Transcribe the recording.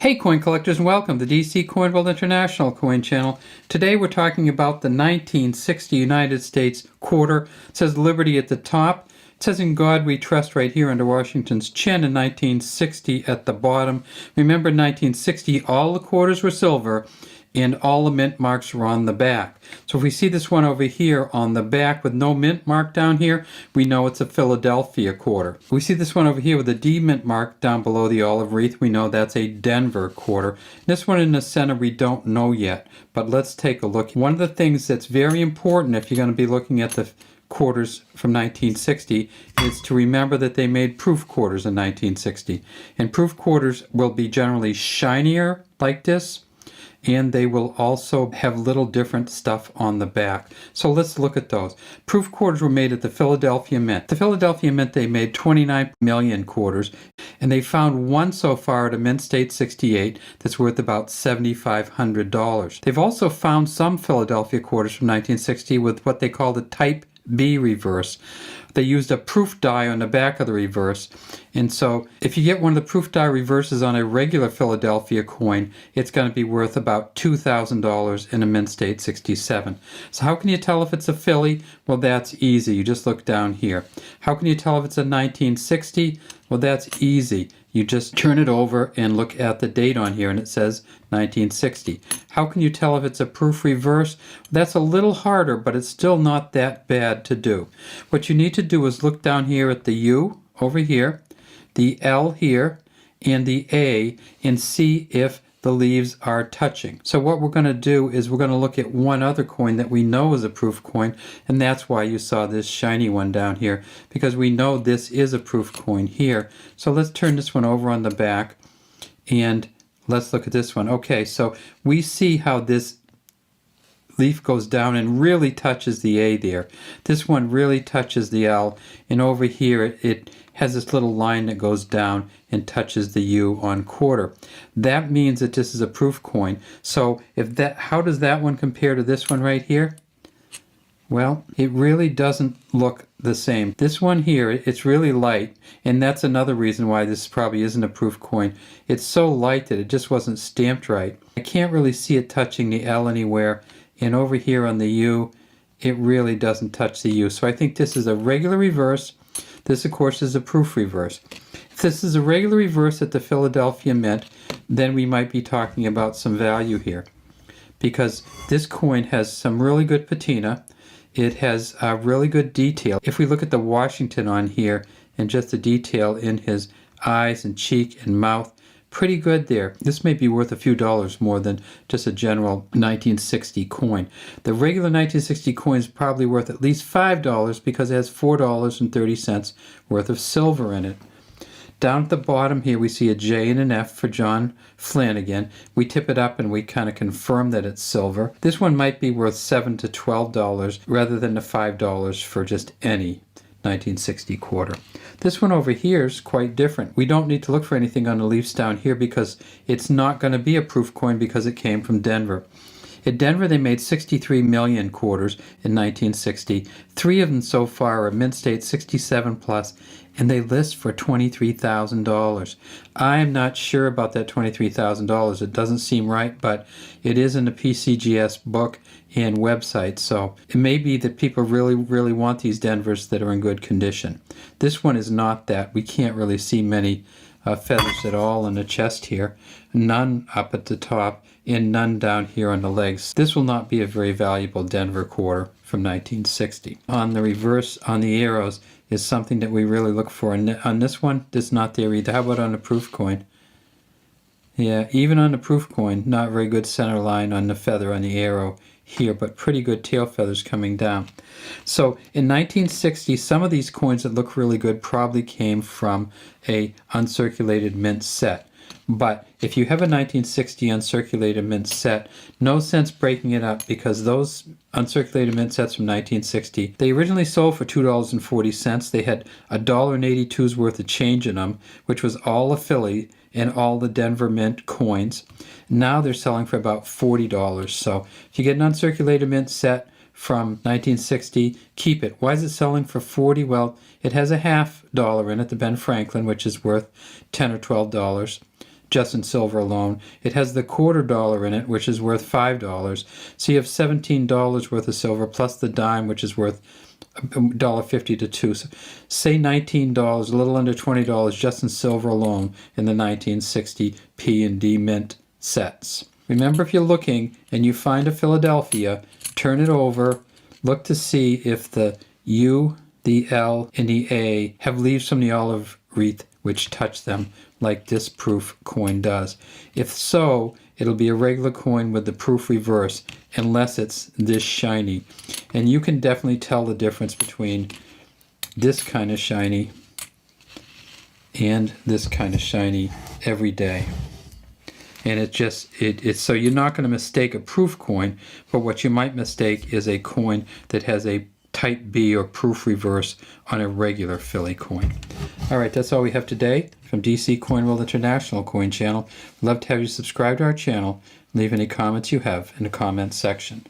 Hey coin collectors, and welcome to DC Coin World International Coin Channel. Today we're talking about the 1960 United States quarter. It says Liberty at the top. It says In God We Trust right here under Washington's chin in 1960 at the bottom. Remember, in 1960 all the quarters were silver and all the mint marks were on the back. So if we see this one over here on the back with no mint mark down here, we know it's a Philadelphia quarter. If we see this one over here with a D mint mark down below the olive wreath, we know that's a Denver quarter. This one in the center we don't know yet, but let's take a look. One of the things that's very important if you're going to be looking at the quarters from 1960 is to remember that they made proof quarters in 1960. And proof quarters will be generally shinier like this, and they will also have little different stuff on the back. So let's look at those. Proof quarters were made at the Philadelphia Mint. The Philadelphia Mint, they made 29 million quarters, and they found one so far at a Mint State 68 that's worth about $7,500. They've also found some Philadelphia quarters from 1960 with what they call the Type B reverse. They used a proof die on the back of the reverse, and so if you get one of the proof die reverses on a regular Philadelphia coin, it's going to be worth about $2,000 in a Mint State 67. So how can you tell if it's a Philly? Well, that's easy. You just look down here. How can you tell if it's a 1960? Well, that's easy. You just turn it over and look at the date on here, and it says 1960. How can you tell if it's a proof reverse? That's a little harder, but it's still not that bad to do. What you need to do is look down here at the U over here, the L here, and the A, and see if the leaves are touching. So what we're going to do is we're going to look at one other coin that we know is a proof coin, and that's why you saw this shiny one down here, because we know this is a proof coin here. So let's turn this one over on the back, and let's look at this one. Okay, so we see how this leaf goes down and really touches the A there. This one really touches the L, and over here it has this little line that goes down and touches the U on quarter. That means that this is a proof coin. So how does that one compare to this one right here? Well, it really doesn't look the same. This one here, it's really light, and that's another reason why this probably isn't a proof coin. It's so light that it just wasn't stamped right. I can't really see it touching the L anywhere, and over here on the U, it really doesn't touch the U. So I think this is a regular reverse. This, of course, is a proof reverse. If this is a regular reverse at the Philadelphia Mint, then we might be talking about some value here, because this coin has some really good patina. It has a really good detail. If we look at the Washington on here and just the detail in his eyes and cheek and mouth, pretty good there. This may be worth a few dollars more than just a general 1960 coin. The regular 1960 coin is probably worth at least $5 because it has $4.30 worth of silver in it. Down at the bottom here we see a J and an F for John Flanagan. We tip it up and we kind of confirm that it's silver. This one might be worth $7 to $12 rather than the $5 for just any 1960 quarter. This one over here is quite different. We don't need to look for anything on the leaves down here because it's not going to be a proof coin because it came from Denver. In Denver, they made 63 million quarters in 1960. 3 of them so far are Mint State 67 plus, and they list for $23,000. I'm not sure about that $23,000. It doesn't seem right, but it is in the PCGS book and website, so it may be that people really, really want these Denvers that are in good condition. This one is not that. We can't really see many feathers at all in the chest here. None up at the top and none down here on the legs. This will not be a very valuable Denver quarter from 1960. On the reverse, on the arrows, is something that we really look for. And on this one, it's not there either. How about on the proof coin? Yeah, even on the proof coin, not very good center line on the feather on the arrow here, but pretty good tail feathers coming down. So in 1960, some of these coins that look really good probably came from a uncirculated mint set. But if you have a 1960 uncirculated mint set, no sense breaking it up because those uncirculated mint sets from 1960, they originally sold for $2.40. They had $1.82's worth of change in them, which was all a Philly and all the Denver Mint coins. Now they're selling for about $40. So if you get an uncirculated mint set from 1960, keep it. Why is it selling for $40? Well, it has a $0.50 in it, the Ben Franklin, which is worth $10 or $12. just in silver alone. It has the $quarter in it, which is worth $5. So you have $17 worth of silver plus the dime, which is worth $1.50 to $2. So say $19, a little under $20 just in silver alone in the 1960 P&D mint sets. Remember, if you're looking and you find a Philadelphia, turn it over, look to see if the U, the L, and the A have leaves from the olive wreath which touch them like this proof coin does. If so, it'll be a regular coin with the proof reverse unless it's this shiny. And you can definitely tell the difference between this kind of shiny and this kind of shiny every day. And it's so you're not going to mistake a proof coin, but what you might mistake is a coin that has a type B or proof reverse on a regular Philly coin. All right, that's all we have today from DC Coin World International Coin Channel. Love to have you subscribe to our channel. Leave any comments you have in the comments section.